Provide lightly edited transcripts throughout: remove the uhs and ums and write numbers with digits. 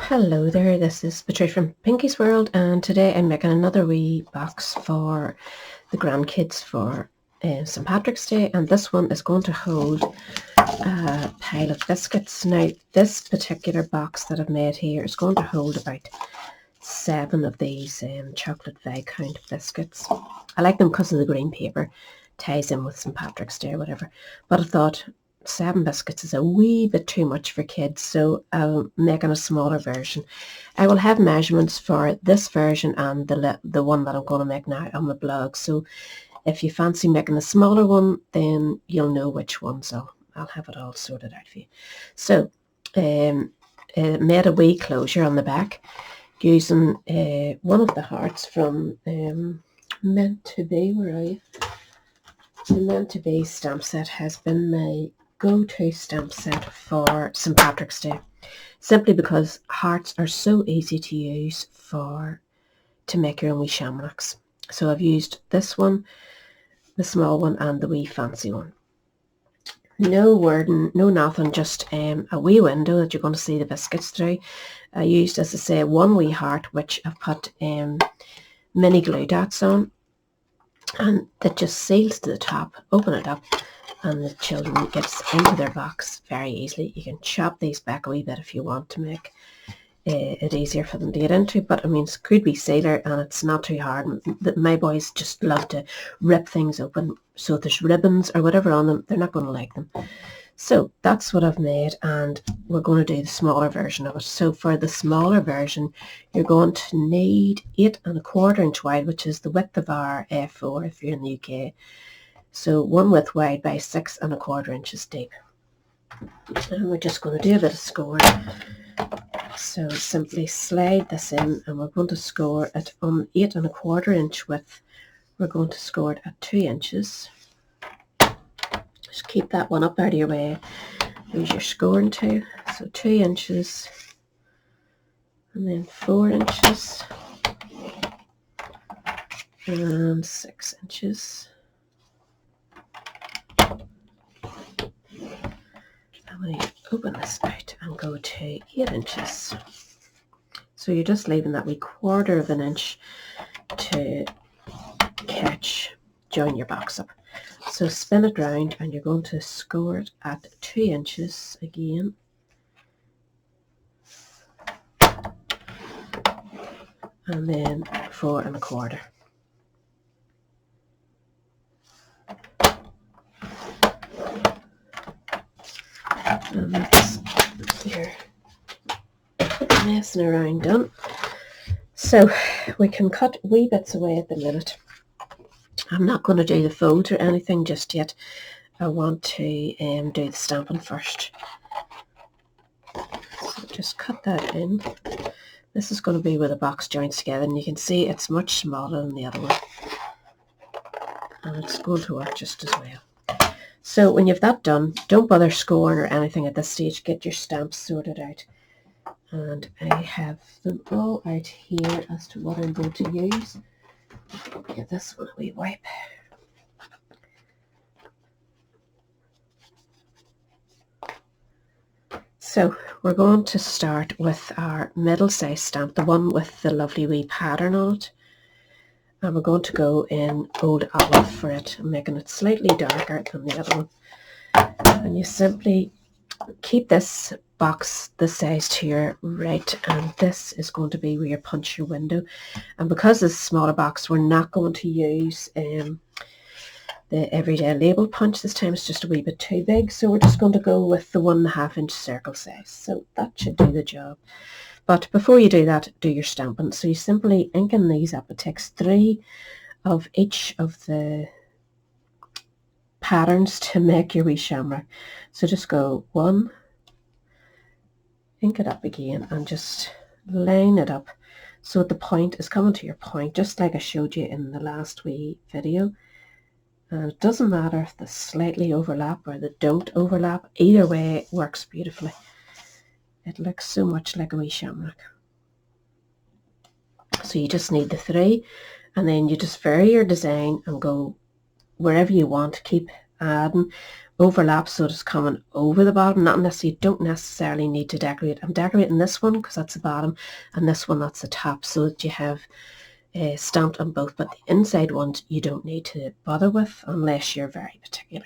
Hello there, this is Patricia from Pinky's World, and today I'm making another wee box for the grandkids for St. Patrick's Day, and this one is going to hold a pile of biscuits. Now this particular box that I've made here is going to hold about 7 of these chocolate Viscount biscuits. I like them because of the green paper, ties in with St. Patrick's Day or whatever, but I thought 7 biscuits is a wee bit too much for kids, so I'm making a smaller version. I will have measurements for this version and the one that I'm going to make now on the blog, so if you fancy making a smaller one, then you'll know which one, so I'll have it all sorted out for you. So made a wee closure on the back using one of the hearts from Meant to Be. Where are you? The Meant to Be stamp set has been my go-to stamp set for St. Patrick's Day, simply because hearts are so easy to use to make your own wee shamrocks. So I've used this one, the small one, and the wee fancy one. No wording, no nothing, just a wee window that you're going to see the biscuits through. I used, as I say, one wee heart which I've put mini glue dots on, and that just seals to the top. Open it up and the children gets into their box very easily. You can chop these back a wee bit if you want to make it easier for them to get into, but I mean, it could be sealer and it's not too hard. My boys just love to rip things open, so if there's ribbons or whatever on them, they're not going to like them. So that's what I've made, and we're going to do the smaller version of it. So for the smaller version, you're going to need 8 1/4 inch wide, which is the width of our A4 if you're in the UK. So 1 width wide by 6 1/4 inches deep. And we're just going to do a bit of scoring. So simply slide this in, and we're going to score it on 8 1/4 inch width. We're going to score it at 2 inches. Just keep that one up out of your way. Use your scoring tool. So 2 inches, and then 4 inches, and 6 inches. I'm going to open this out and go to 8 inches. So you're just leaving that wee 1/4 of an inch to join your box up. So spin it round, and you're going to score it at 2 inches again. And then 4 1/4. And that's your messing around done. So we can cut wee bits away at the minute. I'm not going to do the folds or anything just yet. I want to do the stamping first. So just cut that in. This is going to be where the box joins together, and you can see it's much smaller than the other one. And it's going to work just as well. So when you've that done, don't bother scoring or anything at this stage. Get your stamps sorted out. And I have them all out here as to what I'm going to use. Give this one a wee wipe. So we're going to start with our middle size stamp, the one with the lovely wee pattern on it. And we're going to go in Old Olive for it. I'm making it slightly darker than the other one. And you simply keep this box the size to your right, and this is going to be where you punch your window. And because it's a smaller box, we're not going to use the everyday label punch this time. It's just a wee bit too big, so we're just going to go with the 1 1/2 inch circle size. So that should do the job. But before you do that, do your stamping. So you simply ink in these up. It takes 3 of each of the patterns to make your wee shamrock. So just go 1, ink it up again, and just line it up so the point is coming to your point, just like I showed you in the last wee video. And it doesn't matter if they slightly overlap or they don't overlap. Either way it works beautifully. It looks so much like a wee shamrock. So you just need the 3, and then you just vary your design and go wherever you want. Keep adding overlap so it's coming over the bottom, not unless you don't necessarily need to decorate. I'm decorating this one because that's the bottom, and this one that's the top, so that you have stamped on both, but the inside ones you don't need to bother with unless you're very particular.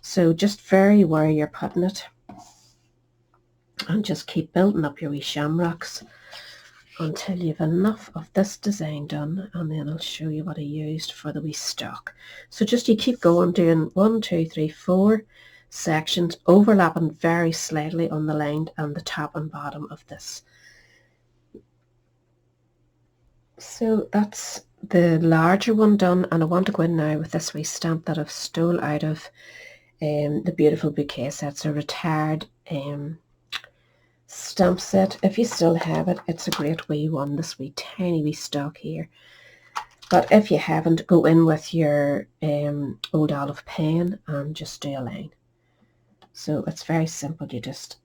So just vary where you're putting it and just keep building up your wee shamrocks until you've enough of this design done, and then I'll show you what I used for the wee stock. So just you keep going, doing 1, 2, 3, 4 sections, overlapping very slightly on the line and the top and bottom of this. So that's the larger one done, and I want to go in now with this wee stamp that I've stole out of the Beautiful Bouquet sets, a retired stamp set. If you still have it, it's a great wee one, this wee tiny wee stock here. But if you haven't, go in with your old olive pen and just do a line. So it's very simple. You just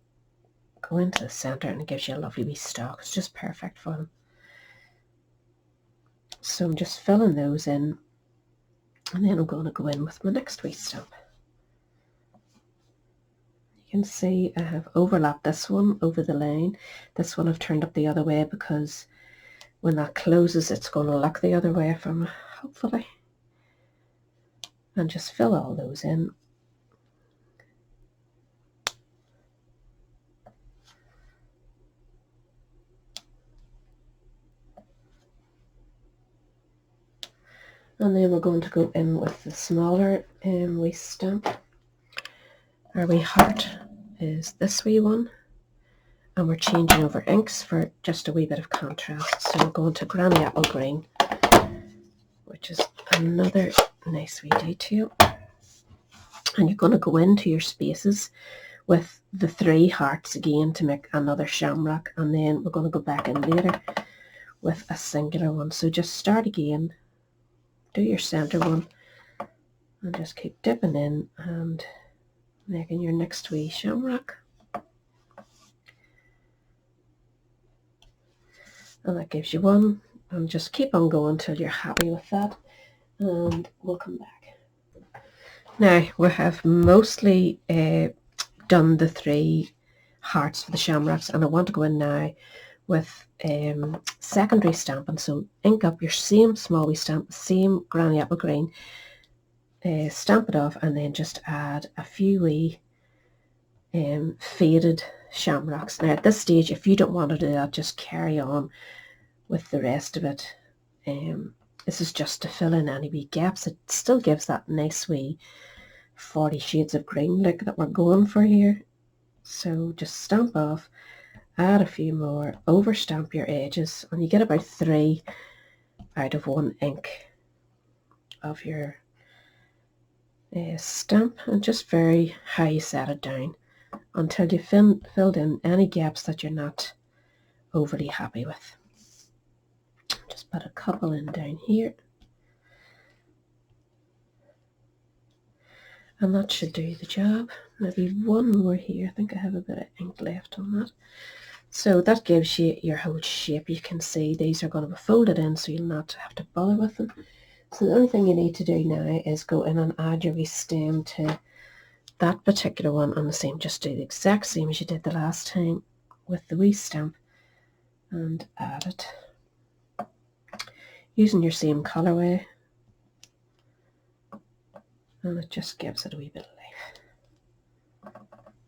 go into the center and it gives you a lovely wee stock. It's just perfect for them. So I'm just filling those in, and then I'm going to go in with my next wee stamp. You can see I have overlapped this one over the line. This one I've turned up the other way because when that closes it's going to look the other way from me, hopefully. And just fill all those in. And then we're going to go in with the smaller wee stamp. Our wee heart is this wee one. And we're changing over inks for just a wee bit of contrast. So we're going to Granny Apple Green, which is another nice wee detail. And you're going to go into your spaces with the 3 hearts again to make another shamrock. And then we're going to go back in later with a singular one. So just start again. Do your center one and just keep dipping in and making your next wee shamrock. And that gives you one, and just keep on going until you're happy with that, and we'll come back. Now we have mostly done the 3 hearts for the shamrocks, and I want to go in now with secondary stamping. So ink up your same small wee stamp, same Granny Apple Green, stamp it off, and then just add a few wee faded shamrocks. Now at this stage, if you don't want to do that, just carry on with the rest of it. This is just to fill in any wee gaps. It still gives that nice wee 40 shades of green look that we're going for here. So just stamp off, add a few more, over stamp your edges, and you get about 3 out of 1 ink of your stamp, and just vary how you set it down until you've filled in any gaps that you're not overly happy with. Just put a couple in down here, and that should do the job. Maybe one more here. I think I have a bit of ink left on that. So that gives you your whole shape. You can see these are going to be folded in, so you'll not have to bother with them. So the only thing you need to do now is go in and add your wee stem to that particular one on the same. Just do the exact same as you did the last time with the wee stamp and add it using your same colorway, and it just gives it a wee bit of life.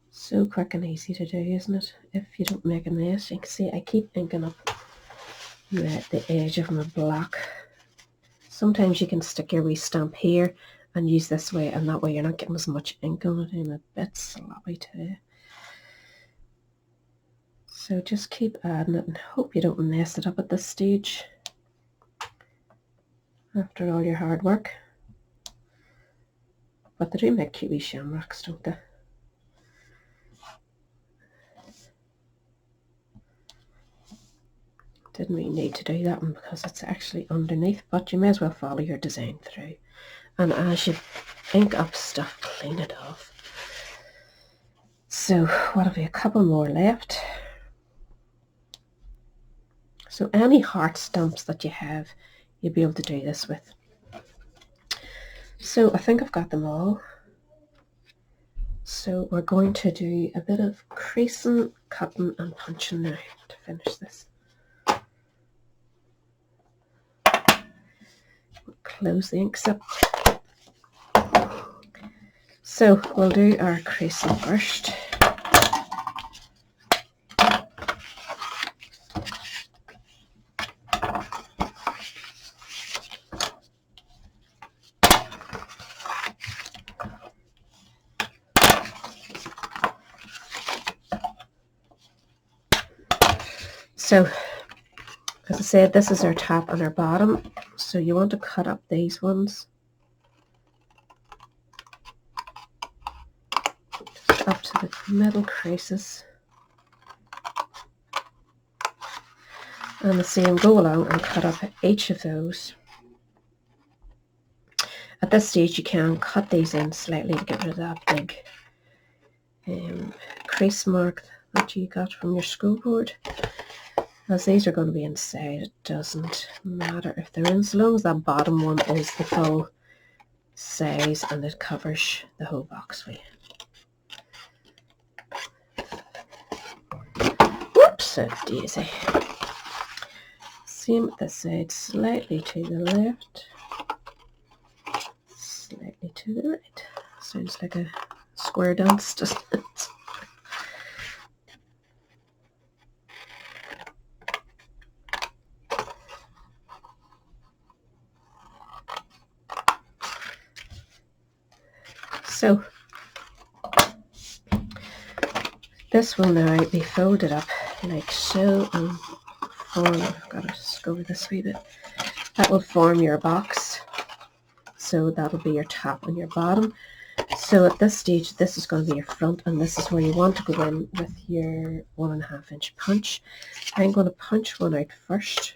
So quick and easy to do, isn't it? If you don't make a mess. You can see I keep inking up the edge of my block. Sometimes you can stick your wee stamp here and use this way, and that way you're not getting as much ink on it, and a bit sloppy too. So just keep adding it and hope you don't mess it up at this stage after all your hard work. But they do make cute wee shamrocks, don't they? Didn't really need to do that one because it's actually underneath, but you may as well follow your design through. And as you ink up stuff, clean it off. So what have we, a couple more left? So any heart stamps that you have, you'll be able to do this with. So I think I've got them all. So we're going to do a bit of creasing, cutting and punching now to finish this. Close the inks up. So we'll do our creasing first. So, as I said, this is our top and our bottom, so you want to cut up these ones just up to the middle creases, and the same, go along and cut up each of those. At this stage you can cut these in slightly to get rid of that big crease mark that you got from your school board. As these are going to be inside, it doesn't matter if they're in, so long as that bottom one is the full size and it covers the whole box for you. Whoops, a daisy. Same with this side, slightly to the left, slightly to the right. Sounds like a square dance, doesn't it? So this will now be folded up like so and form, I've got to just go over this wee bit, that will form your box. So that'll be your top and your bottom. So at this stage this is going to be your front, and this is where you want to go in with your 1.5 inch punch. I'm going to punch one out first.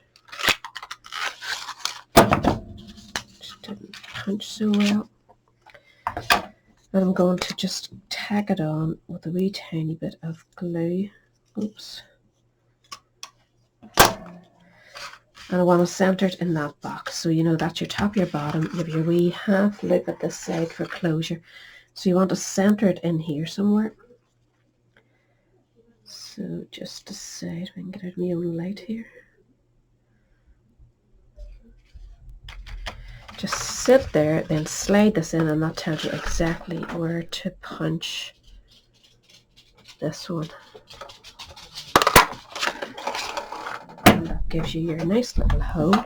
Just didn't punch so well. And I'm going to just tack it on with a wee tiny bit of glue. Oops. And I want to center it in that box. So you know that's your top, your bottom. You have your wee half loop at this side for closure. So you want to center it in here somewhere. So just decide, we can get out of my own light here. Just sit there, then slide this in, and that tells you exactly where to punch this one. And that gives you your nice little hole.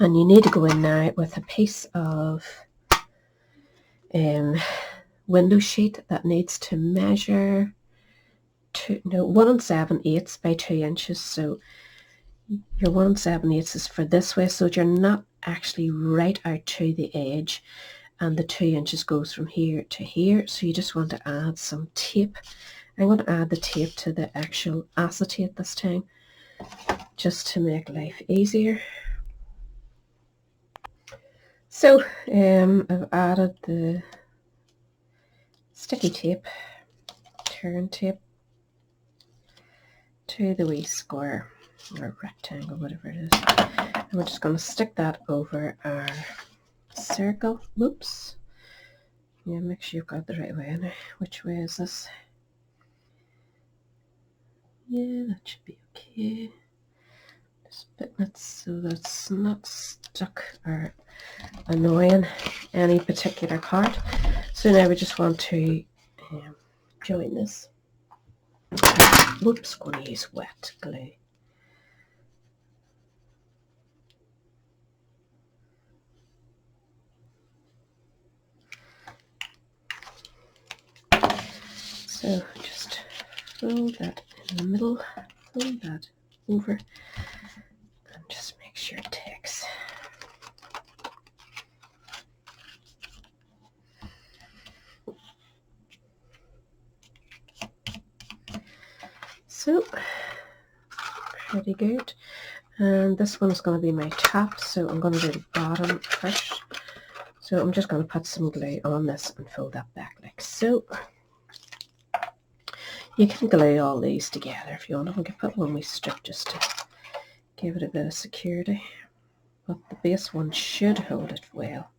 And you need to go in now with a piece of window sheet that needs to measure 1 7/8 by 2 inches. So your 1 7/8 is for this way, so you're not actually right out to the edge, and the 2 inches goes from here to here. So you just want to add some tape. I'm going to add the tape to the actual acetate this time, just to make life easier. So I've added the sticky tape, turn tape, to the wee square or rectangle, whatever it is. And we're just going to stick that over our circle. Whoops. Yeah, make sure you've got the right way now. Which way is this? Yeah, that should be okay. Just putting it so that it's not stuck or annoying any particular part. So now we just want to join this. Whoops, going to use wet glue. So just fold that in the middle, fold that over, and just make sure it takes. So, pretty good. And this one is going to be my top, so I'm going to do the bottom first. So I'm just going to put some glue on this and fold that back like so. You can glue all these together if you want. We can put one wee strip just to give it a bit of security. But the base one should hold it well.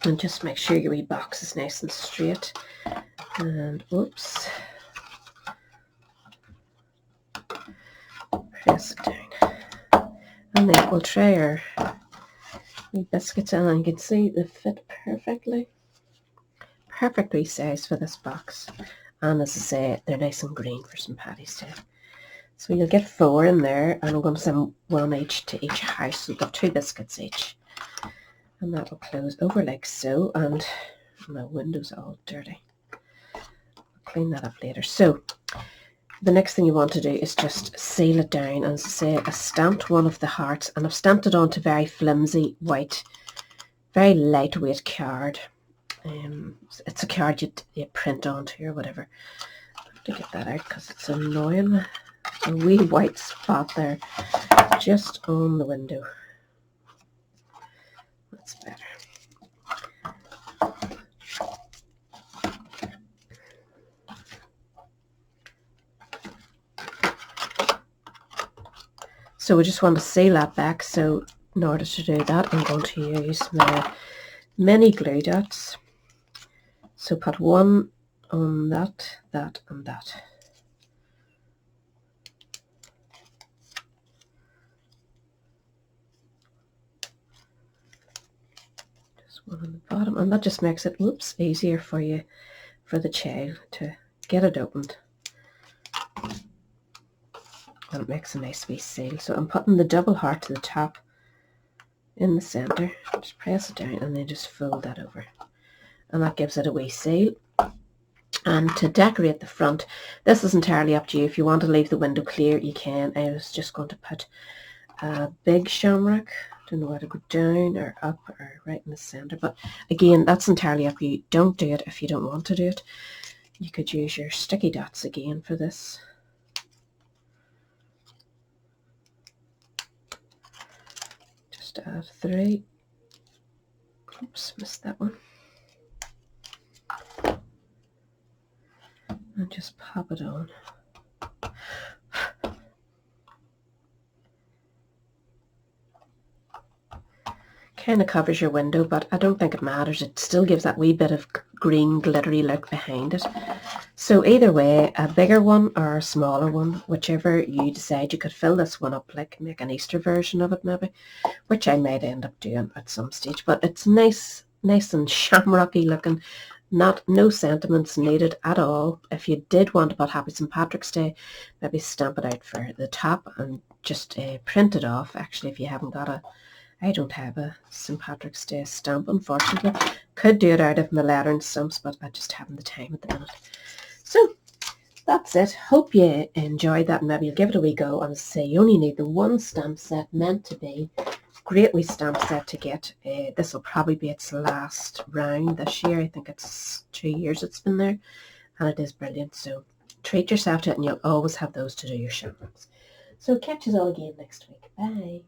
And just make sure your wee box is nice and straight. And whoops. Press it down. And then we'll try our wee biscuits in, and you can see they fit perfectly. Perfectly sized for this box. And as I say, they're nice and green for St. Patty's Day. So you'll get 4 in there, and I'm going to send 1 each to each house. So we've got 2 biscuits each. And that will close over like so, and my window's all dirty. I'll clean that up later. So the next thing you want to do is just seal it down. As I say, I stamped one of the hearts, and I've stamped it onto very flimsy white, very lightweight card. It's a card you print onto or whatever. I have to get that out because it's annoying. A wee white spot there just on the window. That's better. So we just want to seal that back. So in order to do that, I'm going to use my mini glue dots. So put 1 on that, that, and that. Just 1 on the bottom, and that just makes it, whoops, easier for you, for the child to get it opened. And it makes a nice wee seal. So I'm putting the double heart to the top in the center. Just press it down and then just fold that over. And that gives it a wee seal. And to decorate the front, this is entirely up to you. If you want to leave the window clear, you can. I was just going to put a big shamrock. Don't know whether to go down or up or right in the center. But again, that's entirely up to you. Don't do it if you don't want to do it. You could use your sticky dots again for this. Just add 3. Oops, missed that one. And just pop it on. Kind of covers your window, but I don't think it matters. It still gives that wee bit of green glittery look behind it. So either way, a bigger one or a smaller one, whichever you decide. You could fill this one up, like make an Easter version of it maybe, which I might end up doing at some stage. But it's nice and shamrocky looking. No sentiments needed at all. If you did want to put Happy St. Patrick's Day, maybe stamp it out for the top and just print it off. Actually, if you haven't got I don't have a St. Patrick's Day stamp, unfortunately. Could do it out of my lettering stamps, but I just haven't the time at the minute. So that's it. Hope you enjoyed that, and maybe you'll give it a wee go. And say you only need the 1 stamp set, meant to be. Great wee stamp set to get. This will probably be its last round this year. I think it's 2 years it's been there, and it is brilliant. So treat yourself to it, and you'll always have those to do your shopping. So catch us all again next week. Bye.